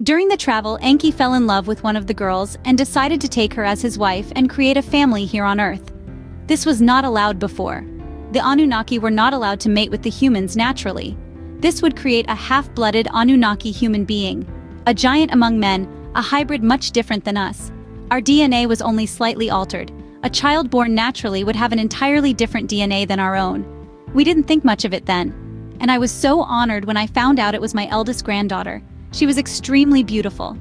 During the travel, Enki fell in love with one of the girls and decided to take her as his wife and create a family here on Earth. This was not allowed before. The Anunnaki were not allowed to mate with the humans naturally. This would create a half-blooded Anunnaki human being, a giant among men, a hybrid much different than us. Our DNA was only slightly altered. A child born naturally would have an entirely different DNA than our own. We didn't think much of it then. And I was so honored when I found out it was my eldest granddaughter. She was extremely beautiful.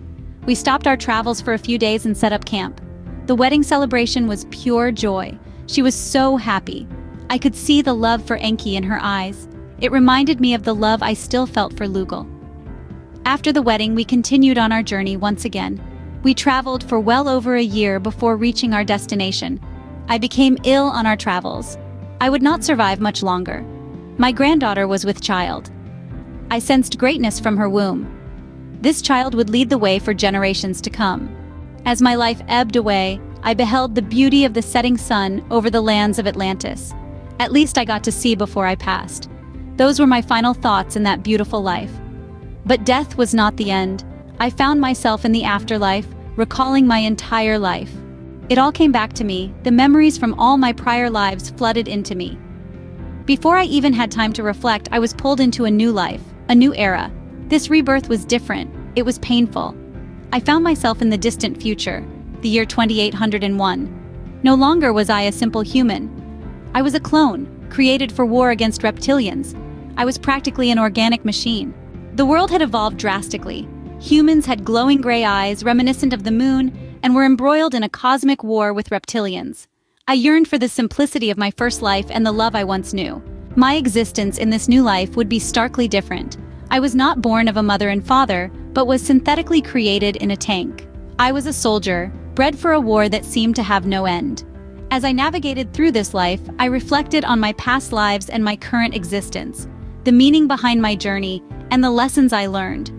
We stopped our travels for a few days and set up camp. The wedding celebration was pure joy. She was so happy. I could see the love for Enki in her eyes. It reminded me of the love I still felt for Lugal. After the wedding, we continued on our journey once again. We traveled for well over a year before reaching our destination. I became ill on our travels. I would not survive much longer. My granddaughter was with child. I sensed greatness from her womb. This child would lead the way for generations to come. As my life ebbed away, I beheld the beauty of the setting sun over the lands of Atlantis. At least I got to see before I passed. Those were my final thoughts in that beautiful life. But death was not the end. I found myself in the afterlife, recalling my entire life. It all came back to me, the memories from all my prior lives flooded into me. Before I even had time to reflect, I was pulled into a new life, a new era. This rebirth was different. It was painful. I found myself in the distant future, the year 2801. No longer was I a simple human. I was a clone, created for war against reptilians. I was practically an organic machine. The world had evolved drastically. Humans had glowing gray eyes reminiscent of the moon and were embroiled in a cosmic war with reptilians. I yearned for the simplicity of my first life and the love I once knew. My existence in this new life would be starkly different. I was not born of a mother and father, but was synthetically created in a tank. I was a soldier, bred for a war that seemed to have no end. As I navigated through this life, I reflected on my past lives and my current existence, the meaning behind my journey, and the lessons I learned.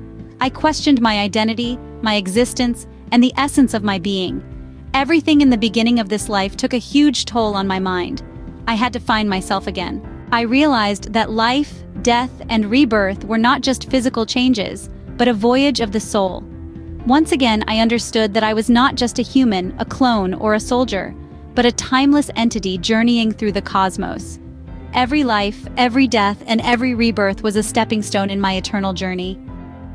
I questioned my identity, my existence, and the essence of my being. Everything in the beginning of this life took a huge toll on my mind. I had to find myself again. I realized that life, death, and rebirth were not just physical changes, but a voyage of the soul. Once again, I understood that I was not just a human, a clone, or a soldier, but a timeless entity journeying through the cosmos. Every life, every death, and every rebirth was a stepping stone in my eternal journey.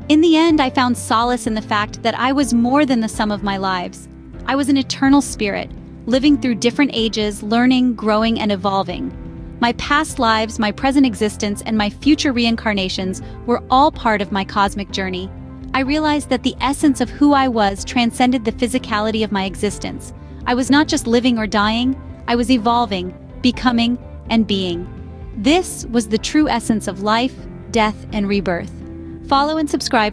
In the end, I found solace in the fact that I was more than the sum of my lives. I was an eternal spirit, living through different ages, learning, growing, and evolving. My past lives, my present existence, and my future reincarnations were all part of my cosmic journey. I realized that the essence of who I was transcended the physicality of my existence. I was not just living or dying, I was evolving, becoming, and being. This was the true essence of life, death, and rebirth. Follow and subscribe